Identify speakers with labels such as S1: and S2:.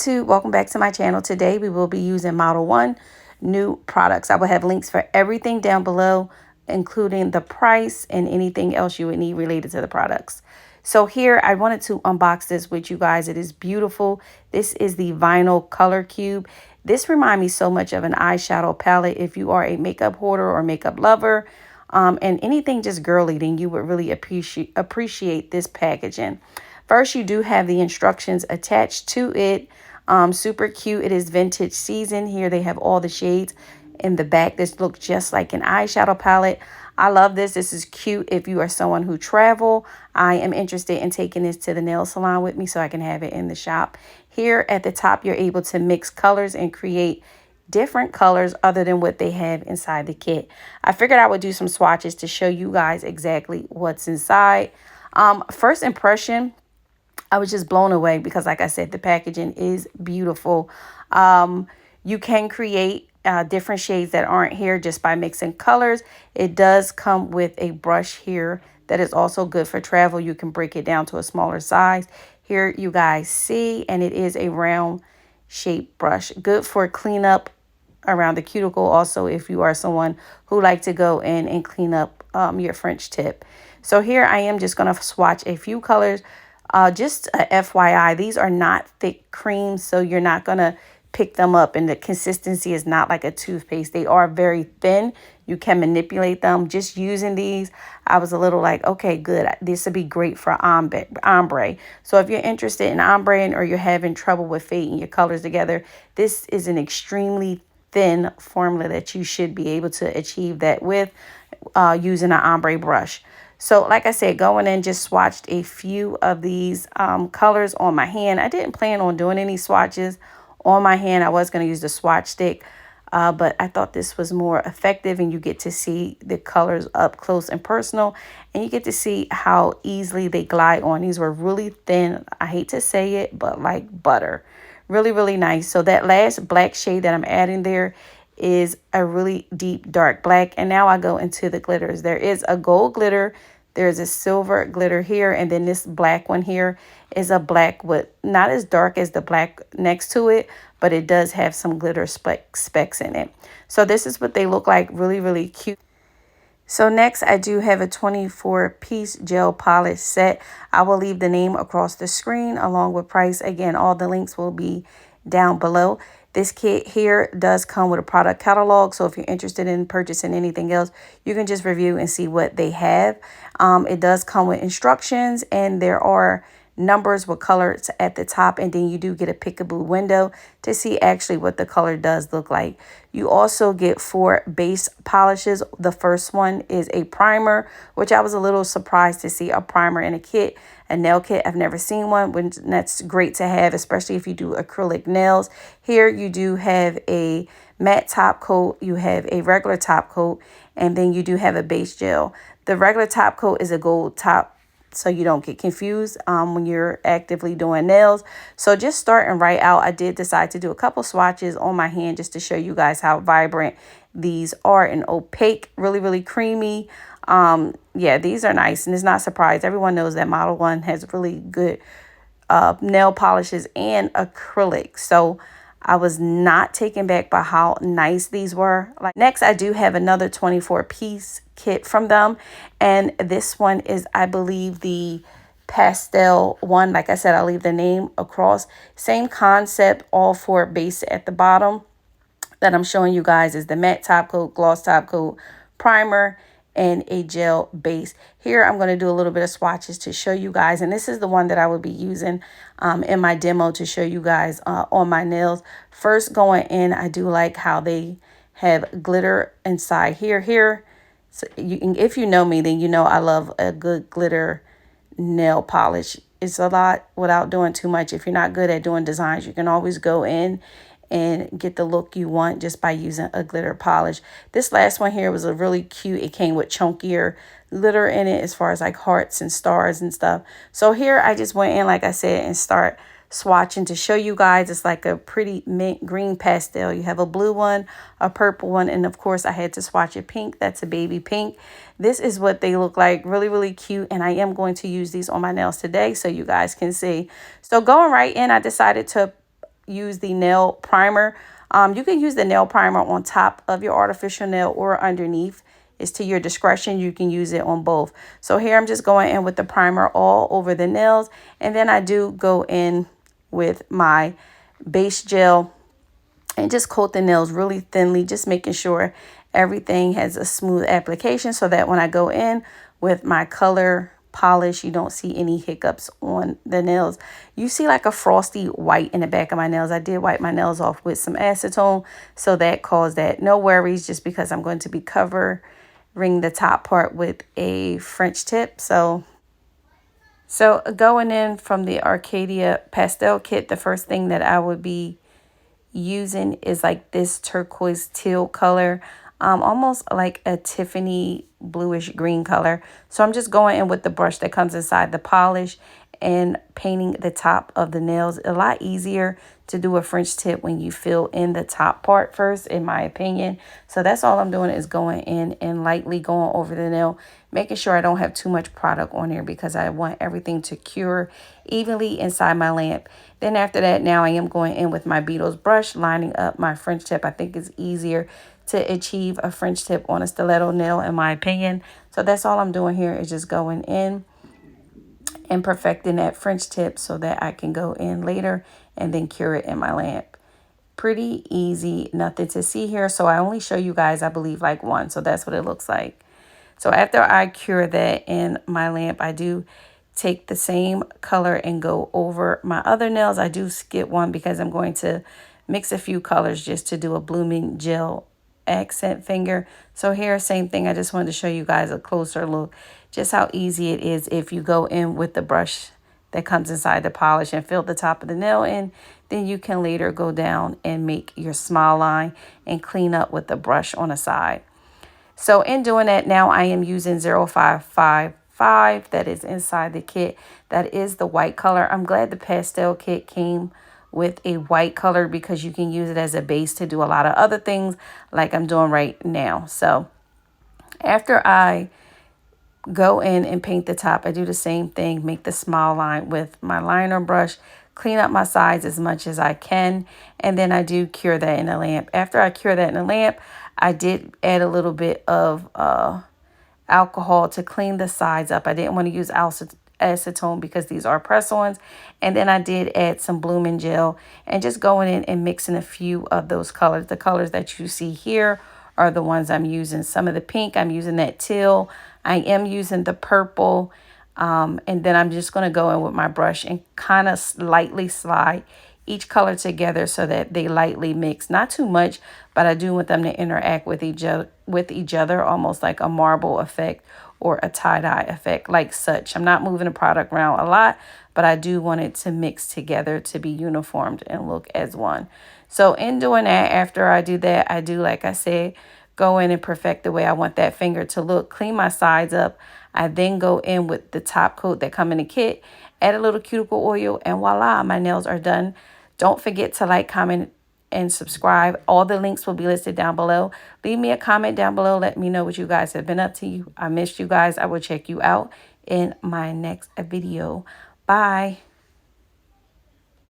S1: YouTube, welcome back to my channel. Today we will be using Model 1 new products. I will have links for everything down below, including the price and anything else you would need related to the products. So here I wanted to unbox this with you guys. It is beautiful. This is the vinyl color cube. This reminds me so much of an eyeshadow palette. If you are a makeup hoarder or makeup lover, and anything just girly, then you would really appreciate this packaging. First, you do have the instructions attached to it. Super cute. It is vintage season. Here they have all the shades in the back. This looks just like an eyeshadow palette. I love this. This is cute if you are someone who travel. I am interested in taking this to the nail salon with me so I can have it in the shop. Here at the top, you're able to mix colors and create different colors other than what they have inside the kit. I figured I would do some swatches to show you guys exactly what's inside. First impression, I was just blown away because, like I said, the packaging is beautiful. You can create different shades that aren't here just by mixing colors. It does come with a brush here that is also good for travel. You can break it down to a smaller size. Here you guys see, and it is a round shaped brush. Good for cleanup around the cuticle. Also, if you are someone who like to go in and clean up your French tip. So here I am just going to swatch a few colors. Just a FYI, these are not thick creams, so you're not going to pick them up, and the consistency is not like a toothpaste. They are very thin. You can manipulate them. Just using these, I was a little like, okay, good. This would be great for ombre. So if you're interested in ombre or you're having trouble with fading your colors together, this is an extremely thin formula that you should be able to achieve that with using an ombre brush. So like I said, going in, just swatched a few of these colors on my hand. I didn't plan on doing any swatches on my hand. I was going to use the swatch stick, but I thought this was more effective, and you get to see the colors up close and personal, and you get to see how easily they glide on. These were really thin. I hate to say it, but like butter. Really, really nice. So that last black shade that I'm adding there is a really deep dark black. And now I go into the glitters. There is a gold glitter. There's a silver glitter here. And then this black one here is a black with not as dark as the black next to it, but it does have some glitter specks in it. So this is what they look like. Really, really cute. So next, I do have a 24-piece gel polish set. I will leave the name across the screen along with price. Again, all the links will be down below. This kit here does come with a product catalog. So if you're interested in purchasing anything else, you can just review and see what they have. It does come with instructions, and there are numbers with colors at the top, and then you do get a peekaboo window to see actually what the color does look like. You also get 4 base polishes. The first one is a primer, which I was a little surprised to see a primer in a kit, a nail kit. I've never seen one, and that's great to have, especially if you do acrylic nails. Here you do have a matte top coat, you have a regular top coat, and then you do have a base gel. The regular top coat is a gold top, so you don't get confused when you're actively doing nails. So just starting right out, I did decide to do a couple swatches on my hand just to show you guys how vibrant these are and opaque, really, really creamy. Yeah, these are nice, and it's not surprised. Everyone knows that Model 1 has really good nail polishes and acrylic. So I was not taken back by how nice these were. Like, next, I do have another 24-piece kit from them, and this one is, I believe, the Pastel one. Like I said, I'll leave the name across. Same concept, all 4 base at the bottom that I'm showing you guys is the matte top coat, gloss top coat, primer, and a gel base. Here I'm going to do a little bit of swatches to show you guys, and this is the one that I will be using in my demo to show you guys on my nails. First, going in, I do like how they have glitter inside here. So if you know me, then you know I love a good glitter nail polish. It's a lot without doing too much. If you're not good at doing designs, you can always go in and get the look you want just by using a glitter polish. This last one here was a really cute. It came with chunkier glitter in it as far as like hearts and stars and stuff. So here I just went in, like I said, and start swatching to show you guys. It's like a pretty mint green pastel. You have a blue one, a purple one, and of course I had to swatch a pink. That's a baby pink. This is what they look like. Really, really cute. And I am going to use these on my nails today so you guys can see. So going right in, I decided to use the nail primer. You can use the nail primer on top of your artificial nail or underneath. It's to your discretion. You can use it on both. So here I'm just going in with the primer all over the nails. And then I do go in with my base gel and just coat the nails really thinly, just making sure everything has a smooth application so that when I go in with my color polish, you don't see any hiccups on the nails. You see like a frosty white in the back of my nails. I did wipe my nails off with some acetone, so that caused that. No worries, just because I'm going to be covering the top part with a French tip. So going in from the Arcadia Pastel kit, the first thing that I would be using is like this turquoise teal color, almost like a Tiffany bluish green color. So I'm just going in with the brush that comes inside the polish and painting the top of the nails. A lot easier to do a French tip when you fill in the top part first, in my opinion. So that's all I'm doing, is going in and lightly going over the nail, making sure I don't have too much product on here because I want everything to cure evenly inside my lamp. Then after that, now I am going in with my Beetles brush, lining up my French tip. I think it's easier to achieve a French tip on a stiletto nail, in my opinion. So that's all I'm doing here, is just going in and perfecting that French tip so that I can go in later and then cure it in my lamp. Pretty easy, nothing to see here. So I only show you guys, I believe, like one. So that's what it looks like. So after I cure that in my lamp, I do take the same color and go over my other nails. I do skip one because I'm going to mix a few colors just to do a blooming gel accent finger. So here, same thing. I just wanted to show you guys a closer look, just how easy it is if you go in with the brush that comes inside the polish and fill the top of the nail in. Then you can later go down and make your smile line and clean up with the brush on the side. So in doing that, now I am using 0555 that is inside the kit. That is the white color. I'm glad the pastel kit came with a white color because you can use it as a base to do a lot of other things like I'm doing right now. So after I go in and paint the top, I do the same thing, make the smile line with my liner brush, clean up my sides as much as I can, and then I do cure that in the lamp. After I cure that in the lamp, I did add a little bit of alcohol to clean the sides up. I didn't want to use acetone because these are press-ons. And then I did add some blooming gel and just going in and mixing a few of those colors. The colors that you see here are the ones I'm using. Some of the pink, I'm using that teal. I am using the purple. And then I'm just going to go in with my brush and kind of lightly slide each color together so that they lightly mix. Not too much, but I do want them to interact with each other, almost like a marble effect or a tie-dye effect, like such. I'm not moving the product around a lot, but I do want it to mix together to be uniformed and look as one. So in doing that, after I do that, I do, like I said, go in and perfect the way I want that finger to look, clean my sides up. I then go in with the top coat that come in the kit, add a little cuticle oil, and voila, my nails are done. Don't forget to like, comment, and subscribe. All the links will be listed down below. Leave me a comment down below. Let me know what you guys have been up to. I missed you guys. I will check you out in my next video. Bye.